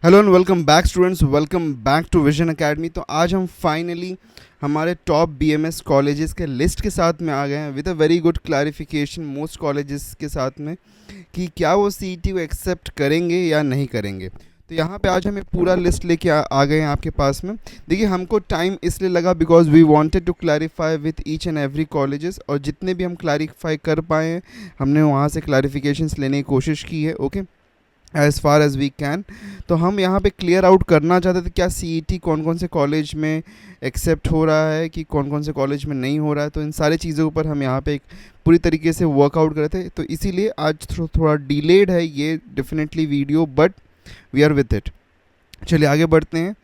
Hello and welcome back students, welcome back to Vision Academy. तो आज हम finally हमारे टॉप बीएमएस कॉलेजेस के लिस्ट के साथ में आ गए हैं with a very good clarification most colleges के साथ में कि क्या वो सीईटी को एक्सेप्ट करेंगे या नहीं करेंगे। तो यहाँ पे आज हमें पूरा लिस्ट लेके आ गए हैं आपके पास में। देखिए, हमको टाइम इसलिए लगा because we wanted to clarify with each and every colleges, और जितने भी हम क्लैरिफाई कर पाए हैं हमने वहाँ से क्लैरिफिकेशंस लेने की कोशिश की है। Okay, as far as we can. तो हम यहाँ पे क्लियर आउट करना चाहते थे क्या सीईटी कौन कौन से कॉलेज में एक्सेप्ट हो रहा है, कि कौन कौन से कॉलेज में नहीं हो रहा है। तो इन सारी चीज़ों पर हम यहाँ पे एक पूरी तरीके से वर्कआउट कर रहे थे। तो इसीलिए आज थोड़ा डिलेड है ये definitely video, but we are with it. चलिए आगे बढ़ते हैं।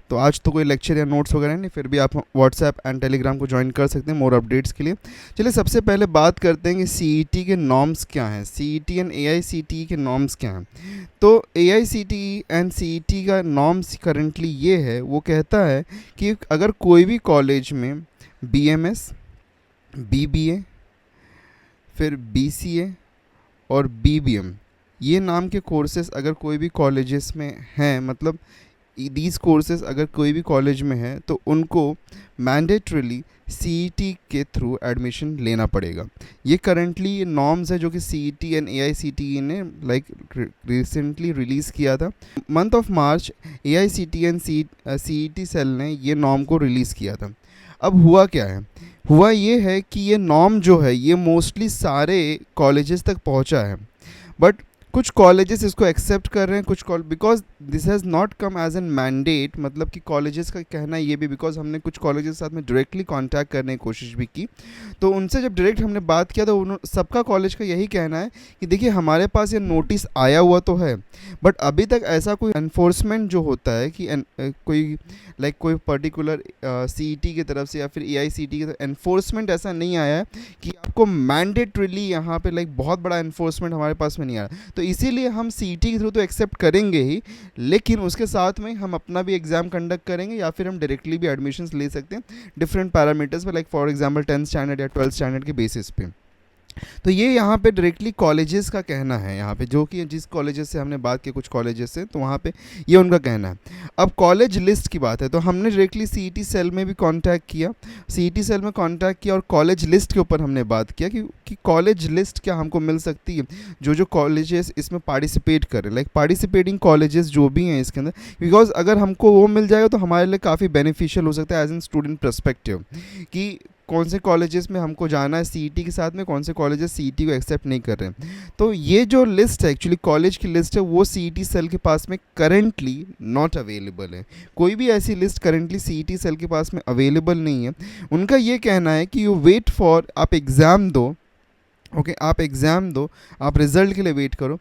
तो आज तो कोई लेक्चर या नोट्स वगैरह नहीं, फिर भी आप व्हाट्सएप एंड टेलीग्राम को ज्वाइन कर सकते हैं मोर अपडेट्स के लिए। चलिए सबसे पहले बात करते हैं कि सीईटी के नॉर्म्स क्या हैं, सीईटी एंड एआईसीटीई के नॉर्म्स क्या हैं। तो एआईसीटीई एंड सीईटी का नॉर्म्स करंटली ये है, वो कहता है कि अगर कोई भी कॉलेज में बीएमएस, बीबीए, फिर बीसीए और बीबीएम ये नाम के कोर्सेज अगर कोई भी कॉलेजेस में हैं, मतलब दीज कोर्सेज अगर कोई भी कॉलेज में है, तो उनको मैंडेटरीली सीईटी के थ्रू एडमिशन लेना पड़ेगा। ये करंटली ये नॉर्म्स है जो कि सीईटी एंड एआईसीटीई ने रिसेंटली रिलीज़ किया था। Month of March AICTE and CET cell ने ये नॉर्म को रिलीज़ किया था। अब हुआ क्या है, हुआ ये है कि ये नॉर्म जो है ये मोस्टली सारे कॉलेजेस तक पहुंचा है, बट कुछ कॉलेजेस इसको एक्सेप्ट कर रहे हैं, कुछ because this has not come as an mandate. मतलब कि कॉलेजेस का कहना ये भी, बिकॉज हमने कुछ कॉलेजेस के साथ में डायरेक्टली कांटेक्ट करने की कोशिश भी की, तो उनसे जब डायरेक्ट हमने बात किया तो उन्होंने सबका कॉलेज का यही कहना है कि देखिए हमारे पास ये नोटिस आया हुआ तो है, बट अभी तक ऐसा कोई एनफोर्समेंट जो होता है कि कोई कोई पर्टिकुलर सीईटी की तरफ से या फिर एआईसीटी की तरफ एनफोर्समेंट ऐसा नहीं आया है कि आपको मैंडेटरीली यहाँ पे बहुत बड़ा एनफोर्समेंट हमारे पास में नहीं आया। तो इसीलिए हम सीईटी के थ्रू तो एक्सेप्ट करेंगे ही, लेकिन उसके साथ में हम अपना भी एग्ज़ाम कंडक्ट करेंगे या फिर हम डायरेक्टली भी एडमिशन्स ले सकते हैं डिफरेंट पैरामीटर्स पे, फॉर एग्जांपल 10th स्टैंडर्ड या 12th स्टैंडर्ड के बेसिस पे। तो ये यहाँ पे डायरेक्टली कॉलेजेस का कहना है, यहाँ पे जो कि जिस कॉलेजेस से हमने बात की, कुछ कॉलेजेस से, तो वहाँ पे ये उनका कहना है। अब कॉलेज लिस्ट की बात है, तो हमने डायरेक्टली सीईटी सेल में भी कांटेक्ट किया, सीईटी सेल में कांटेक्ट किया और कॉलेज लिस्ट के ऊपर हमने बात किया कि कॉलेज लिस्ट क्या हमको मिल सकती है, जो कॉलेजेस इसमें पार्टिसिपेट करें, पार्टिसिपेटिंग कॉलेजेस जो भी हैं इसके अंदर। बिकॉज अगर हमको वो मिल जाएगा तो हमारे लिए काफ़ी बेनिफिशियल हो सकता है एज एन स्टूडेंट परस्पेक्टिव, कि कौन से कॉलेजेस में हमको जाना है सीईटी के साथ में, कौन से कॉलेजेस सीईटी को एक्सेप्ट नहीं कर रहे हैं। तो ये जो लिस्ट है, एक्चुअली कॉलेज की लिस्ट है, वो सीईटी सेल के पास में करंटली नॉट अवेलेबल है। कोई भी ऐसी लिस्ट करंटली सीईटी सेल के पास में अवेलेबल नहीं है। उनका ये कहना है कि यू वेट फॉर, आप एग्ज़ाम दो, ओके आप एग्ज़ाम दो, आप रिज़ल्ट के लिए वेट करो।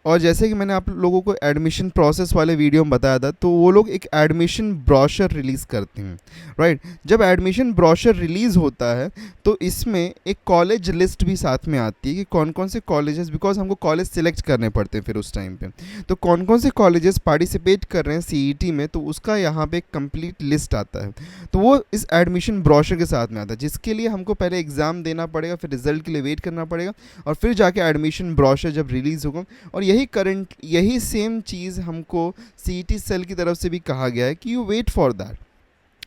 और जैसे कि मैंने आप लोगों को एडमिशन प्रोसेस वाले वीडियो में बताया था, तो वो लोग एक एडमिशन ब्रोशर रिलीज़ करते हैं, राइट। जब एडमिशन ब्रोशर रिलीज़ होता है तो इसमें एक कॉलेज लिस्ट भी साथ में आती है कि कौन कौन से कॉलेजेस, बिकॉज हमको कॉलेज सिलेक्ट करने पड़ते हैं फिर उस टाइम पे, तो कौन कौन से कॉलेजेस पार्टिसिपेट कर रहे हैं सीईटी में, तो उसका यहाँ पे एक कंप्लीट लिस्ट आता है। तो वो इस एडमिशन ब्रोशर के साथ में आता है, जिसके लिए हमको पहले एग्ज़ाम देना पड़ेगा, फिर रिजल्ट के लिए वेट करना पड़ेगा, और फिर जाके एडमिशन ब्रोशर जब रिलीज़ होगा। और यही सेम चीज़ हमको सीईटी सेल की तरफ से भी कहा गया है कि यू वेट फॉर दैट,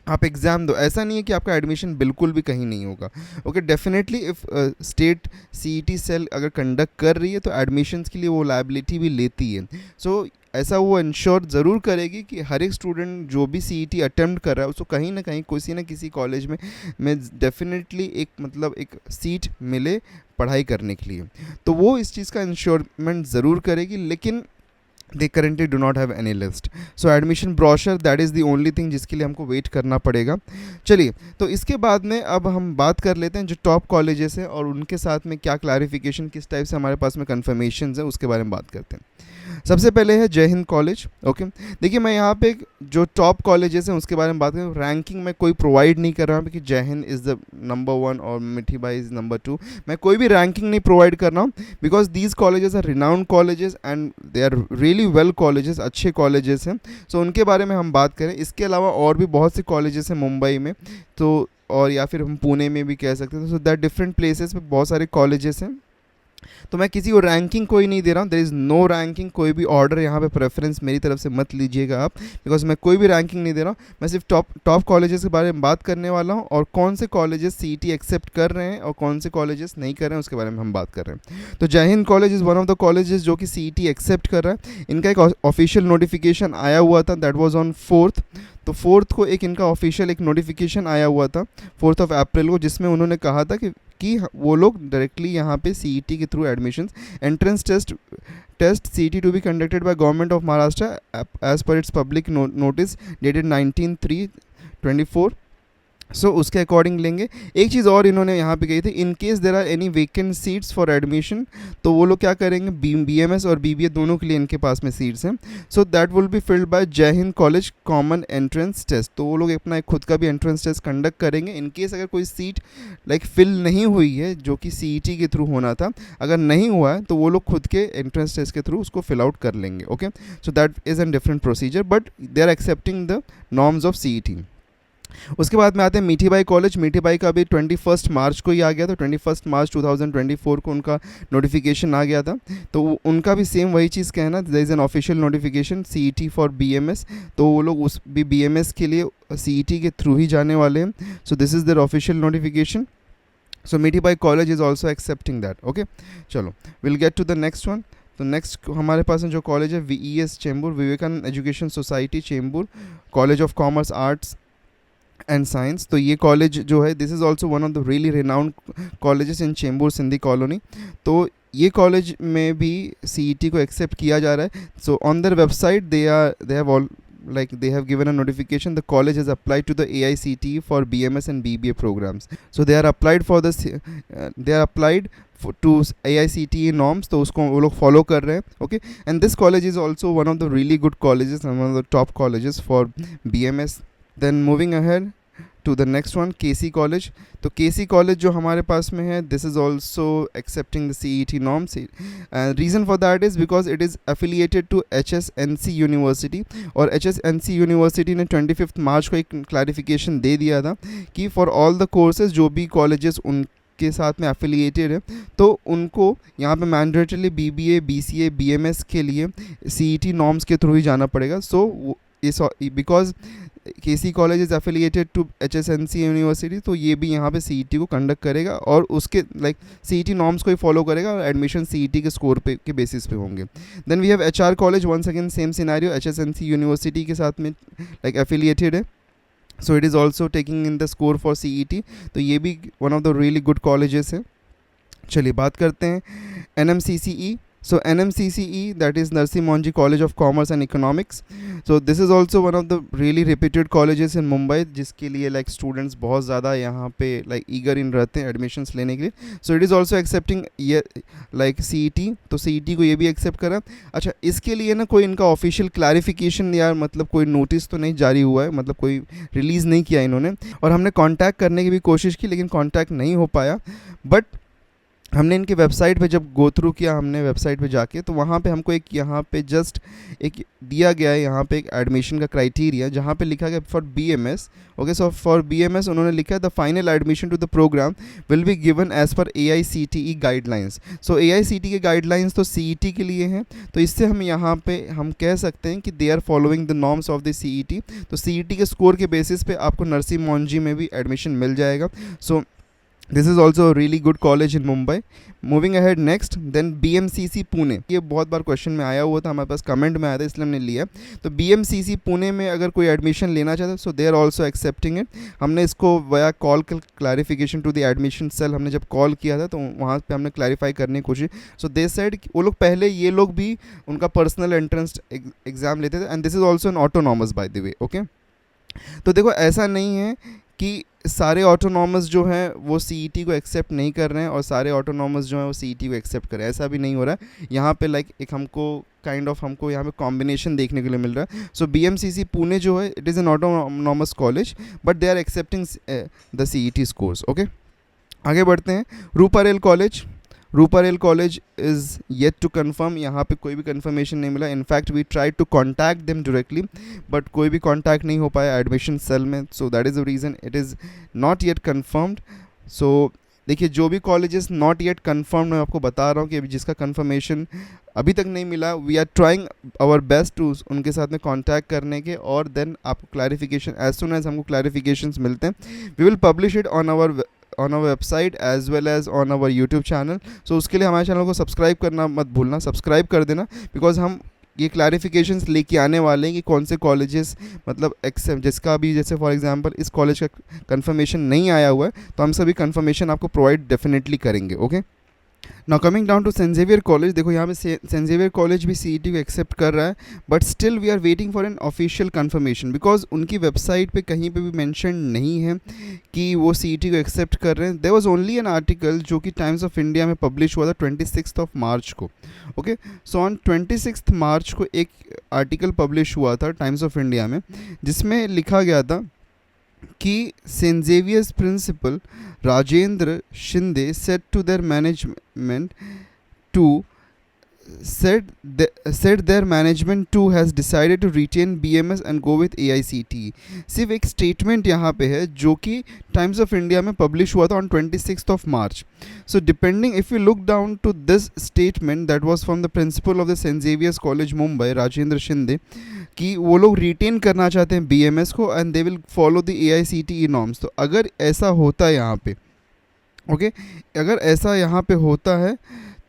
आप एग्ज़ाम दो। ऐसा नहीं है कि आपका एडमिशन बिल्कुल भी कहीं नहीं होगा। Okay, definitely if state CET cell अगर कंडक्ट कर रही है तो एडमिशन्स के लिए वो लायबिलिटी भी लेती है। सो ऐसा वो इंश्योर ज़रूर करेगी कि हर एक स्टूडेंट जो भी सीईटी अटेम्प्ट कर रहा है उसको कहीं ना कहीं किसी न किसी कॉलेज में डेफिनेटली एक सीट मिले पढ़ाई करने के लिए। तो वो इस चीज़ का इंश्योरमेंट ज़रूर करेगी, लेकिन they currently do not have any list, so admission brochure that is the only thing जिसके लिए हमको वेट करना पड़ेगा। चलिए, तो इसके बाद में अब हम बात कर लेते हैं जो टॉप कॉलेजेस हैं और उनके साथ में क्या क्लैरिफिकेशन, किस टाइप से हमारे पास में कन्फर्मेशन है, उसके बारे में बात करते हैं। सबसे पहले है जय हिंद कॉलेज। ओके, देखिए मैं यहाँ पे जो टॉप कॉलेजेस हैं उसके बारे में बात करूँ, रैंकिंग में कोई प्रोवाइड नहीं कर रहा हूँ कि जय हिंद इज़ द नंबर 1 और मिठी बाई इज़ नंबर 2। मैं कोई भी रैंकिंग नहीं प्रोवाइड कर रहा हूँ, because these colleges are renowned colleges and they are really well colleges, अच्छे कॉलेजेस हैं। सो उनके बारे में हम बात करें। इसके अलावा और भी बहुत से कॉलेजेस हैं मुंबई में, तो और या फिर हम पुणे में भी कह सकते हैं। सो दैट डिफरेंट प्लेसेस पे बहुत सारे कॉलेजेस हैं तो मैं किसी को रैंकिंग कोई नहीं दे रहा हूँ, देयर इज़ नो रैंकिंग, कोई भी ऑर्डर यहाँ पे प्रेफरेंस मेरी तरफ से मत लीजिएगा आप, बिकॉज मैं कोई भी रैंकिंग नहीं दे रहा हूँ। मैं सिर्फ टॉप कॉलेजेस के बारे में बात करने वाला हूँ, और कौन से कॉलेजेस सीईटी एक्सेप्ट कर रहे हैं और कौन से कॉलेजेस नहीं कर रहे हैं उसके बारे में हम बात कर रहे हैं। तो जय Hind college is one of the colleges जो कि सीईटी एक्सेप्ट कर रहा है। इनका एक ऑफिशियल नोटिफिकेशन आया हुआ था, दैट वाज ऑन 4th। तो 4th को एक इनका ऑफिशियल एक नोटिफिकेशन आया हुआ था 4th ऑफ अप्रैल को, जिसमें उन्होंने कहा था कि वो लोग डायरेक्टली यहाँ पे सीईटी के through admissions, entrance test CET to be conducted by government of Maharashtra as per its public notice dated 19/3/24। So उसके अकॉर्डिंग लेंगे। एक चीज़ और इन्होंने यहाँ पे कही थी, in case there are any vacant seats for admission, तो वो लोग क्या करेंगे, बीएमएस और बीबीए दोनों के लिए इनके पास में सीट्स हैं। So that will be filled by Jai Hind college common entrance test. तो वो लोग अपना एक खुद का भी एंट्रेंस टेस्ट कंडक्ट करेंगे। इन केस अगर कोई सीट फिल नहीं हुई है जो कि सीईटी के थ्रू होना था, अगर नहीं हुआ है तो वो लोग खुद के एंट्रेंस टेस्ट के थ्रू उसको फिल आउट कर लेंगे। Okay, so that is an different procedure, but they are accepting the norms of CET. उसके बाद में आते हैं मीठी बाई कॉलेज। मीठी बाई का भी 21 मार्च को ही आ गया था, 21 मार्च 2024 को उनका नोटिफिकेशन आ गया था। तो उनका भी सेम वही चीज़ कहना, there is an official notification CET for BMS. तो वो लोग उस भी बीएमएस के लिए सीईटी के थ्रू ही जाने वाले हैं। So this is their official notification. So Mithibai college is also accepting that. Okay, चलो will get to the next one. तो नेक्स्ट हमारे पास जो कॉलेज है VES Chembur, Vivekanand education society Chembur, college of commerce arts and science. तो ये college जो है, this is also one of the really renowned colleges in Chembur Sindhi colony. तो ये कॉलेज में भी सीईटी को एक्सेप्ट किया जा रहा है। So on their website they have given a notification, the college has applied to the AICTE for BMS and BBA programs. So they are applied for this they are applied to AICTE norms, तो उसको वो लोग follow कर रहे हैं। Okay, and this college is also one of the really good colleges and one of the top colleges for BMS। Then moving ahead to the next one, KC College. तो KC College जो हमारे पास में है, this is also accepting the CET norms. Reason for that is because it is affiliated to HSNC University, और HSNC University ने 25 मार्च को एक clarification दे दिया था कि फॉर ऑल द कोर्सेज जो भी कॉलेजेस के साथ में एफिलिएटेड है, तो उनको यहाँ पे मैंडेटरीली BBA BCA BMS के लिए CET नॉर्म्स के थ्रू ही जाना पड़ेगा। So because KC college is affiliated to HSNC university, तो ये भी यहाँ पे सीईटी को कंडक्ट करेगा और उसके सीईटी नॉर्म्स को ही फॉलो करेगा और एडमिशन सीईटी के स्कोर पे के बेसिस पे होंगे। Then we have HR college, once again same scenario, HSNC university के साथ में एफिलिएटेड है। So it is also taking in the score for CET. तो ये भी one of the really good colleges है। चलिए बात करते हैं NMCCE। So NMCCE, that is Narsi Monji College of Commerce and Economics. So this is also one of the really reputed colleges in Mumbai, जिसके लिए students बहुत ज़्यादा यहाँ पे eager in रहते हैं admissions लेने के लिए। So it is also accepting CET, तो CET को ये भी accept करा। अच्छा, इसके लिए ना कोई इनका official clarification या मतलब कोई notice तो नहीं जारी हुआ है, मतलब कोई release नहीं किया इन्होंने, और हमने contact करने की भी कोशिश की लेकिन contact नहीं हो पाया। बट हमने इनके वेबसाइट पे जब गो थ्रू किया, हमने वेबसाइट पे जाके, तो वहाँ पे हमको एक यहाँ पे जस्ट एक दिया गया है, यहाँ पे एक एडमिशन का क्राइटेरिया जहाँ पे लिखा गया for BMS। Okay, so for BMS उन्होंने लिखा है the final admission to the program will be given as per AICTE guidelines. So AICTE के गाइडलाइंस तो CET के लिए हैं, तो इससे हम यहाँ पे हम कह सकते हैं कि they are following the norms of the CET। तो CET के स्कोर के बेसिस पे आपको नरसी मोंजी में भी एडमिशन मिल जाएगा। So this is also really good college in Mumbai. Moving ahead next, then BMCC Pune. ये बहुत बार क्वेश्चन में आया हुआ था, हमारे पास कमेंट में आया था, इसलिए हमने लिया। तो BMCC पुणे में अगर कोई एडमिशन लेना चाहता है, so they are also accepting it. हमने इसको via call clarification to the admission cell, हमने जब कॉल किया था तो वहाँ पे हमने क्लैरिफाई करने की कोशिश। सो दे सेड वो लोग पहले ये लोग भी उनका पर्सनल एंट्रेंस एग्ज़ाम लेते थे, and this is also an autonomous by the way. Okay, तो देखो ऐसा नहीं है कि सारे ऑटोनॉमस जो हैं वो CET को एक्सेप्ट नहीं कर रहे हैं और सारे ऑटोनॉमस जो हैं वो CET को एक्सेप्ट कर रहे हैं, ऐसा भी नहीं हो रहा है। यहाँ पे एक हमको यहाँ पे कॉम्बिनेशन देखने के लिए मिल रहा है। सो BMCC पुणे जो है, it is an autonomous college but they are accepting the CET scores. Okay, आगे बढ़ते हैं। Ruparel college. Ruparel college is yet to confirm, यहाँ पे कोई भी कन्फर्मेशन नहीं मिला। In fact we try to contact them directly but कोई भी कॉन्टैक्ट नहीं हो पाया एडमिशन सेल में। So that is the reason it is not yet confirmed. So देखिए जो भी कॉलेजेस नॉट येट कन्फर्म, मैं आपको बता रहा हूँ कि अभी जिसका कन्फर्मेशन अभी तक नहीं मिला, we are trying our best to उनके साथ में कांटेक्ट करने के, और देन आपको क्लैरिफिकेशन एज सुन एज हमको क्लैरिफिकेशंस मिलते हैं we will publish it on our website as well as on our YouTube channel. So उसके लिए हमारे चैनल को सब्सक्राइब करना मत भूलना, सब्सक्राइब कर देना, बिकॉज हम ये क्लैरिफिकेशंस लेके आने वाले हैं कि कौन से कॉलेजेस मतलब एक्सेप्ट, जिसका भी जैसे फॉर एग्जांपल इस कॉलेज का कंफर्मेशन नहीं आया हुआ है तो हम सभी कंफर्मेशन आपको प्रोवाइड डेफिनेटली करेंगे। Okay, now coming down to Saint Xavier college, देखो यहाँ पे सेंट ज़ेवियर कॉलेज भी सीईटी को एक्सेप्ट कर रहा है, but still we are waiting for an official confirmation, because उनकी वेबसाइट पे कहीं पे भी मेंशन नहीं है कि वो सीईटी को एक्सेप्ट कर रहे हैं। There was only an article जो कि टाइम्स ऑफ इंडिया में पब्लिश हुआ था 26 मार्च को। ओके, सो ऑन 26 मार्च को एक आर्टिकल पब्लिश हुआ था टाइम्स ऑफ इंडिया में, जिसमें लिखा गया था कि Saint Xavier's principal Rajendra Shinde said to their management to said their management too has decided to retain BMS and go with AICTE। सिर्फ एक स्टेटमेंट यहाँ पे है जो कि टाइम्स ऑफ इंडिया में पब्लिश हुआ था on 26 March. So depending if you look down to this statement that was from the principal of the Saint Xavier's college Mumbai Rajendra Shinde, कि वो लोग रिटेन करना चाहते हैं BMS को and they will follow the AICTE norms. तो अगर ऐसा होता है यहाँ पे, ओके, अगर ऐसा यहाँ पे होता है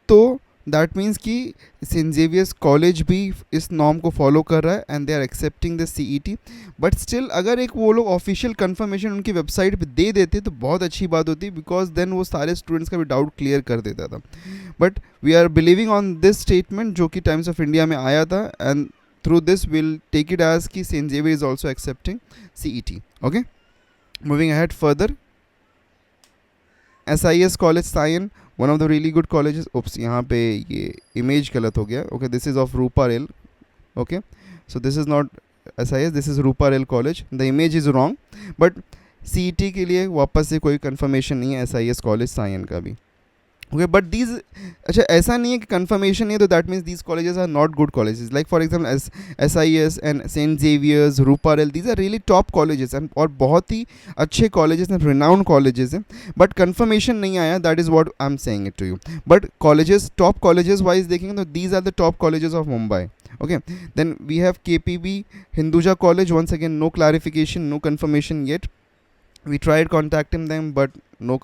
तो दैट मीन्स कि सेंट ज़ेवियर्स कॉलेज भी इस नॉर्म को फॉलो कर रहा है and they are accepting the CET। But still अगर एक वो लोग ऑफिशियल कंफर्मेशन उनकी वेबसाइट पे दे देते तो बहुत अच्छी बात होती, बिकॉज देन वो सारे स्टूडेंट्स का भी डाउट क्लियर कर देता था। But we are believing on this statement जो कि टाइम्स ऑफ इंडिया में आया था, and through this we'll take it as ki St. Xavier is also accepting CET. Okay, moving ahead further, SIS College Sion, one of the really good colleges. oops, यहाँ पे ये image गलत हो गया। okay, this is of Ruparel। okay, so this is not SIS, this is Ruparel College, the image is wrong, but CET के लिए वापस से कोई confirmation नहीं है SIS College Sion का भी। ओके, बट दीज, अच्छा ऐसा नहीं है कि कंफर्मेशन नहीं है तो that means these colleges are not good colleges. Like for example SIS and Saint Xavier's, Ruparel, these are really top colleges and और बहुत ही अच्छे कॉलेजेस हैं, रिनाउंड कॉलेजेस हैं, बट कंफर्मेशन नहीं आया, that is what I am saying it to you. But colleges, top colleges wise देखेंगे तो these are the top colleges of Mumbai. okay, then we have KPB Hinduja College, once again no clarification, no confirmation yet, we tried contacting them but no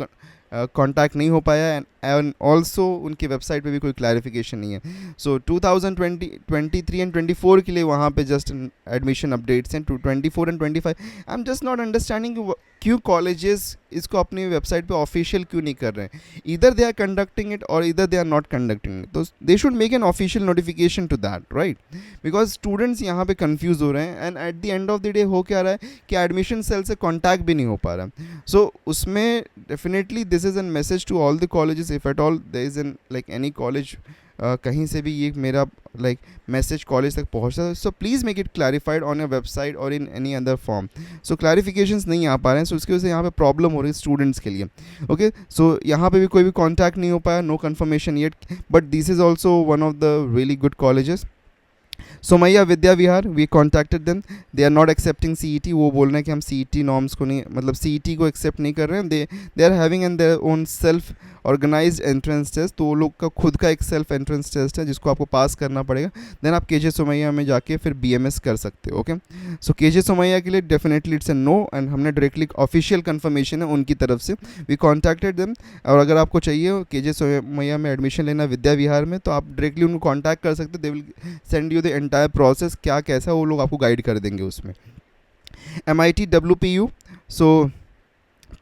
contact नहीं हो पाया, and also उनकी website पे भी कोई clarification नहीं है। सो 2023 and 24 के लिए वहाँ पे जस्ट एडमिशन अपडेट्स हैं। 24 and 25 I am just not understanding क्यों कॉलेजेस इसको अपनी वेबसाइट पे ऑफिशियल क्यों नहीं कर रहे हैं। इधर दे आर कंडक्टिंग इट और इधर they are not conducting it, तो they should make an official notification to that, right, because students यहाँ पे कंफ्यूज हो रहे हैं and at the end of the day हो क्या रहा है कि एडमिशन सेल से कॉन्टैक्ट भी नहीं हो पा रहा है। सो उसमें definitely this is an message to all the colleges, if at all there is an like any college कहीं से भी ये मेरा लाइक मैसेज कॉलेज तक पहुँचता है, so please make it clarified on your website और in any other form. So clarifications नहीं आ पा रहे हैं, सो उसकी वजह से यहाँ पे प्रॉब्लम हो रही है स्टूडेंट्स के लिए। ओके, सो यहाँ पे भी कोई भी कॉन्टैक्ट नहीं हो पाया, no confirmation yet, but this is also one of the really good colleges. Somaiya Vidya Vihar, we contacted them, they are not accepting CET। वो बोल रहे हैं कि हम CET नॉर्म्स को नहीं, मतलब CET को एक्सेप्ट नहीं कर रहे हैं। They are having an their own self organized entrance test, तो वो लोग का खुद का एक सेल्फ एंट्रेंस टेस्ट है जिसको आपको पास करना पड़ेगा, देन आप KJ सोमैया में जाके फिर BMS कर सकते हो। ओके, सो KJ सोमैया के लिए definitely it's a no, and हमने डायरेक्टली ऑफिशियल कंफर्मेशन है उनकी तरफ से, वी कॉन्टैक्टेड देम। और अगर आपको चाहिए KJ सोमैया में एडमिशन लेना विद्या विहार में, तो आप डायरेक्टली उनको कॉन्टैक्ट कर सकते हो, they will send you the entire process, क्या कैसा वो लोग आपको गाइड कर देंगे उसमें। MIT WPU, सो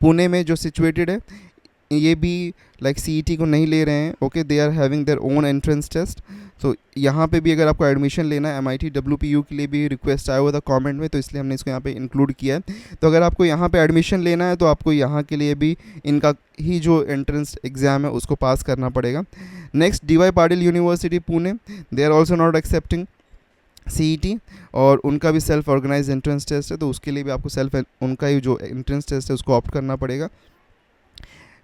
पुणे में जो सिचुएटेड है, ये भी लाइक CET को नहीं ले रहे हैं। Okay, they are having their own entrance test, तो यहाँ पे भी अगर आपको एडमिशन लेना है, MIT WPU के लिए भी रिक्वेस्ट आया हुआ था कमेंट में, तो इसलिए हमने इसको यहाँ पे इंक्लूड किया है। तो अगर आपको यहाँ पे एडमिशन लेना है तो आपको यहाँ के लिए भी इनका ही जो एंट्रेंस एग्ज़ाम है उसको पास करना पड़ेगा। Next, DY Patil university Pune, they are also not accepting CET, और उनका भी सेल्फ ऑर्गेनाइज एंट्रेंस टेस्ट है, तो उसके लिए भी आपको उनका ही जो एंट्रेंस टेस्ट है उसको ऑप्ट करना पड़ेगा।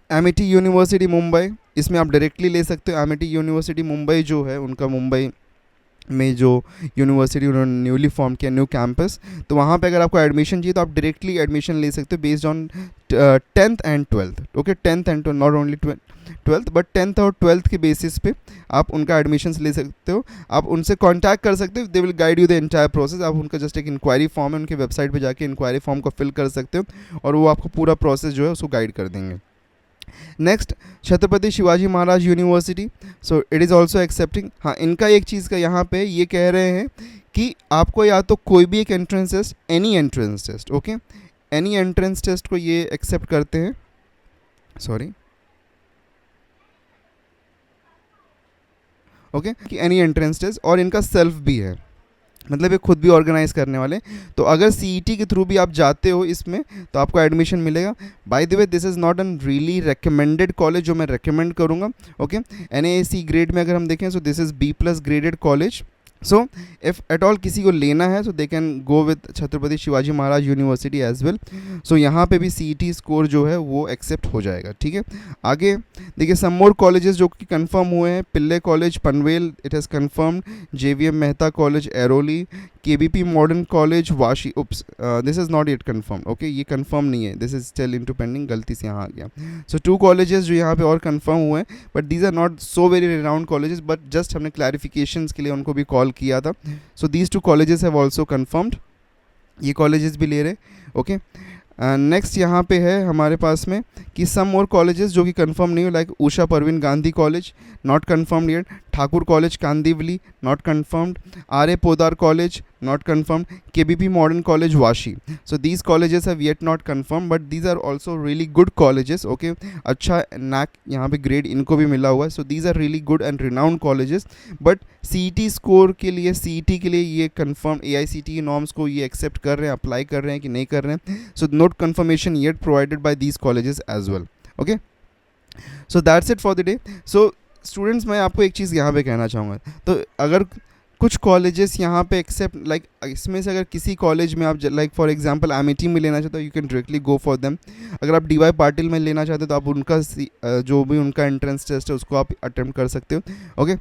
Amity यूनिवर्सिटी मुंबई, इसमें आप डायरेक्टली ले सकते हो। Amity यूनिवर्सिटी मुंबई जो है उनका मुंबई में जो यूनिवर्सिटी उन्होंने न्यूली फॉर्म किया, न्यू कैंपस, तो वहाँ पे अगर आपको एडमिशन चाहिए तो आप डायरेक्टली एडमिशन ले सकते हो based on 10th and 12th। Okay, 10th and not only 12th but 10th और 12th के बेसिस पे आप उनका एडमिशन ले सकते हो। आप उनसे कांटेक्ट कर सकते हो, they will guide you the entire process. आप उनका जस्ट एक इंक्वायरी फॉर्म है, उनके वेबसाइट पे जाके इंक्वायरी फॉर्म को फिल कर सकते हो और वो आपको पूरा प्रोसेस जो है उसको गाइड कर देंगे। Next, Chhatrapati Shivaji Maharaj university, so it is also accepting. हाँ, इनका एक चीज़ का यहाँ पे ये कह रहे हैं कि आपको या तो कोई भी एक entrance test, any entrance test, okay, any entrance test को ये एक्सेप्ट करते हैं, सॉरी, ओके, कि एनी एंट्रेंस टेस्ट, और इनका सेल्फ भी है, मतलब ये खुद भी ऑर्गेनाइज करने वाले। तो अगर सीईटी के थ्रू भी आप जाते हो इसमें तो आपको एडमिशन मिलेगा। By the way, this is not an really recommended college जो मैं रिकमेंड करूँगा। ओके, एनएसी ग्रेड में अगर हम देखें so this is B+ graded college. So if at all किसी को लेना है तो they can go with Chhatrapati Shivaji Maharaj university as well. So यहाँ पे भी सीईटी स्कोर जो है वो एक्सेप्ट हो जाएगा। ठीक है, आगे देखिए सम मोर कॉलेजेस जो कि कंफर्म हुए हैं। Pillai college Panvel, it has confirmed. JVM Mehta college Airoli, KBP modern college Vashi, oops this is not yet confirm. Okay, ये कंफर्म नहीं है, this is still into pending, गलती से यहाँ आ गया। सो 2 कॉलेजेस जो यहाँ पे और कंफर्म हुए हैं, but these are not so very renowned colleges, but just हमने क्लैरिफिकेशंस के लिए उनको भी कॉल किया था। So these 2 colleges have also confirmed, ये कॉलेजेस भी ले रहे। ओके, नेक्स्ट यहाँ पे है हमारे पास में कि सम मोर कॉलेजेस जो कि कंफर्म नहीं हो, like Usha Parveen Gandhi college, not confirmed yet. Thakur college Kandivali, not confirmed. RA Podar college, not confirmed. KBP Modern College Vashi, so these colleges have yet not confirmed, but these are also really good colleges. Okay, अच्छा NAC यहाँ पे grade इनको भी मिला हुआ है, so these are really good and renowned colleges, but CET score के लिए, CET के लिए ये confirm AICTE norms को ये accept कर रहे हैं, apply कर रहे हैं कि नहीं कर रहे हैं, so not confirmation yet provided by these colleges as well. Okay, so that's it for the day. So students, मैं आपको एक चीज़ यहाँ पे कहना चाहूँगा, तो अगर कुछ कॉलेजेस यहाँ पे एक्सेप्ट, लाइक इसमें से अगर किसी कॉलेज में आप लाइक फॉर एग्जांपल एमिटी में लेना चाहते हो, you can directly go for them. अगर आप DY पाटिल में लेना चाहते हो तो आप उनका जो भी उनका एंट्रेंस टेस्ट है उसको आप अटेम्प्ट कर सकते हो। ओके,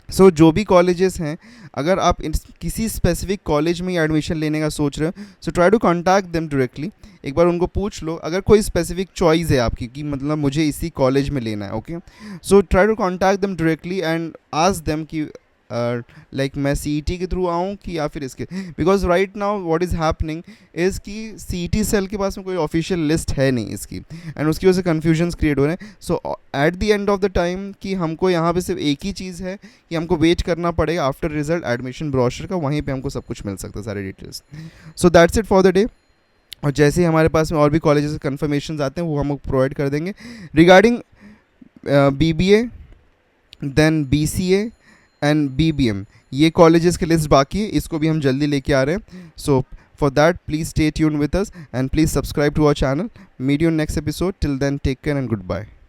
सो जो भी कॉलेजेस हैं, अगर आप किसी स्पेसिफिक कॉलेज में एडमिशन लेने का सोच रहे हो, so try to contact them directly. एक बार उनको पूछ लो, अगर कोई स्पेसिफिक चॉइस है आपकी कि मतलब मुझे इसी कॉलेज में लेना है, okay, so try to contact them directly and ask them कि लाइक मैं CET के थ्रू आऊँ कि या फिर इसके, because right now what is happening is कि CET सेल के पास में कोई ऑफिशियल लिस्ट है नहीं इसकी, एंड उसकी वजह से कन्फ्यूजन्स क्रिएट हो रहे हैं। So at the end of the time कि हमको यहाँ पे सिर्फ एक ही चीज़ है कि हमको वेट करना पड़ेगा आफ्टर रिजल्ट एडमिशन ब्रोशर का, वहीं पे हमको सब कुछ मिल सकता है, सारे details. So that's it for the day, और जैसे ही हमारे पास में और भी कॉलेजेस कन्फर्मेशन आते हैं वो हम प्रोवाइड कर देंगे। Regarding BBA, then BCA and BBM, ये कॉलेजेस के लिस्ट बाकी है, इसको भी हम जल्दी लेके आ रहे हैं। So for that please stay tune with us and please subscribe to our channel. Meet you next episode, till then take care and good bye.